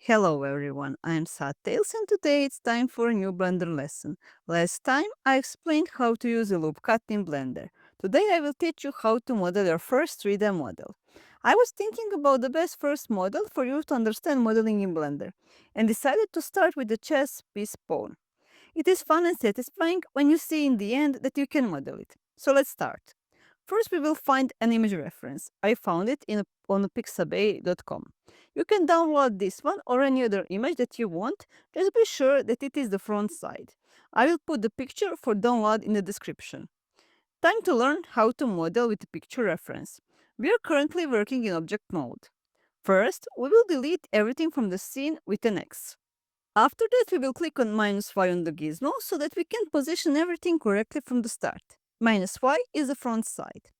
Hello everyone, I am Sad Tales and today it's time for a new Blender lesson. Last time I explained how to use a loop cut in Blender. Today I will teach you how to model your first 3D model. I was thinking about the best first model for you to understand modeling in Blender and decided to start with the chess piece pawn. It is fun and satisfying when you see in the end that you can model it. So let's start. First, we will find an image reference. I found it on pixabay.com. You can download this one or any other image that you want. Just be sure that it is the front side. I will put the picture for download in the description. Time to learn how to model with the picture reference. We are currently working in object mode. First, we will delete everything from the scene with an X. After that, we will click on -y on the gizmo so that we can position everything correctly from the start. -y is the front side.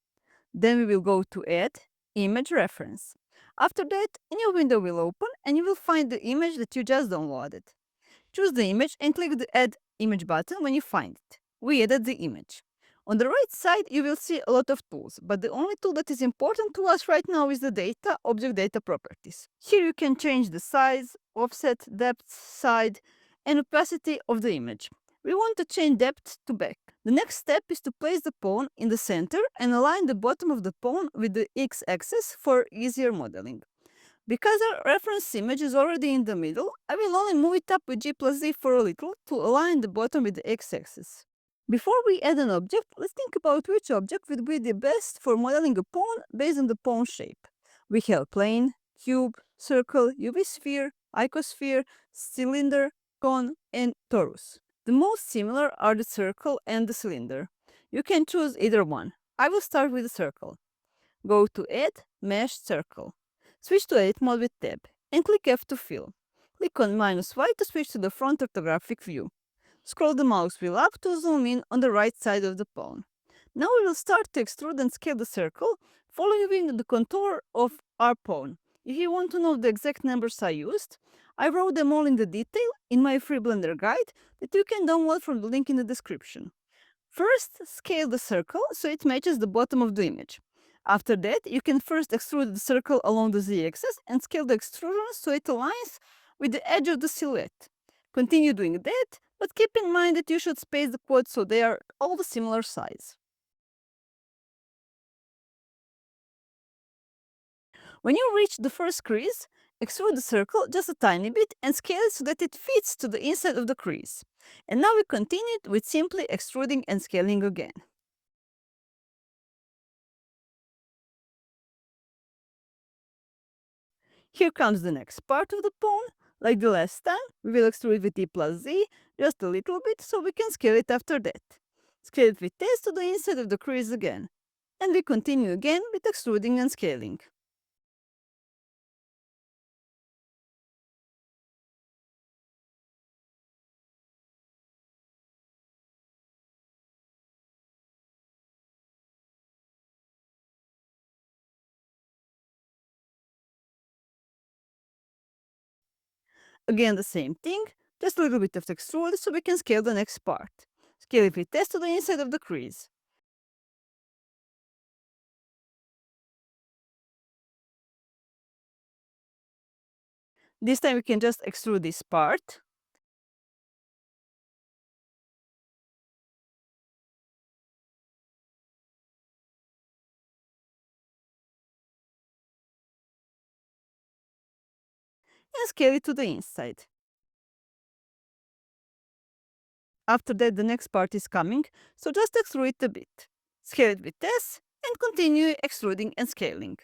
Then we will go to Add Image Reference. After that, a new window will open and you will find the image that you just downloaded. Choose the image and click the Add Image button when you find it. We added the image. On the right side, you will see a lot of tools, but the only tool that is important to us right now is the Data, Object Data Properties. Here you can change the size, offset, depth, side, and opacity of the image. We want to change depth to back. The next step is to place the pawn in the center and align the bottom of the pawn with the x-axis for easier modeling. Because our reference image is already in the middle, I will only move it up with G plus Z for a little to align the bottom with the x-axis. Before we add an object, let's think about which object would be the best for modeling a pawn based on the pawn shape. We have plane, cube, circle, UV sphere, icosphere, cylinder, cone, and torus. The most similar are the circle and the cylinder. You can choose either one. I will start with the circle. Go to Add Mesh Circle. Switch to Edit Mode with Tab and click F to fill. Click on -y to switch to the front orthographic view. Scroll the mouse wheel up to zoom in on the right side of the pawn. Now we will start to extrude and scale the circle, following the contour of our pawn. If you want to know the exact numbers I used, I wrote them all in the detail in my free Blender guide that you can download from the link in the description. First, scale the circle so it matches the bottom of the image. After that, you can first extrude the circle along the z-axis and scale the extrusion so it aligns with the edge of the silhouette. Continue doing that, but keep in mind that you should space the quads so they are all the similar size. When you reach the first crease, extrude the circle just a tiny bit and scale it so that it fits to the inside of the crease. And now we continue with simply extruding and scaling again. Here comes the next part of the pawn. Like the last time, we will extrude it with T plus Z just a little bit so we can scale it after that. Scale it with S to the inside of the crease again. And we continue again with extruding and scaling. Again the same thing, just a little bit of extrude so we can scale the next part. Scale it with S to the inside of the crease. This time we can just extrude this part. And scale it to the inside. After that, the next part is coming, so just extrude it a bit. Scale it with S and continue extruding and scaling.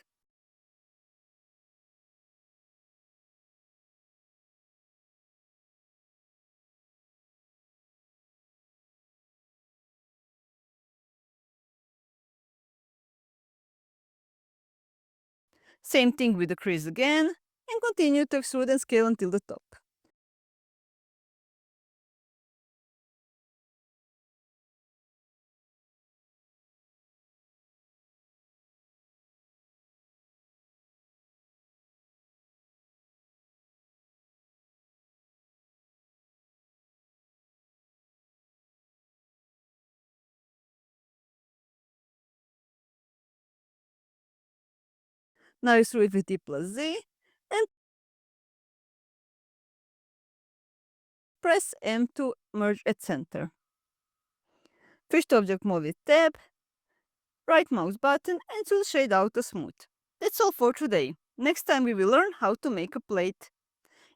Same thing with the crease again, and continue to extrude and scale until the top. Now extrude with T plus Z, and Press M to merge at center. Fish to object mode with tab, right mouse button, and choose shade out to smooth. That's all for today. Next time we will learn how to make a plate.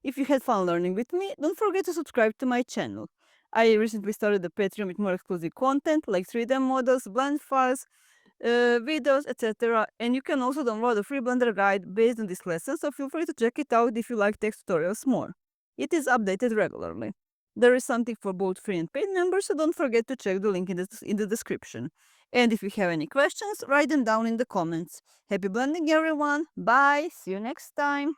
If you had fun learning with me, don't forget to subscribe to my channel. I recently started a Patreon with more exclusive content like 3D models, blend files, videos, etc. And you can also download a free Blender guide based on this lesson, so feel free to check it out if you like text tutorials more. It is updated regularly. There is something for both free and paid members, so don't forget to check the link in the description. And if you have any questions, write them down in the comments. Happy blending, everyone! Bye! See you next time!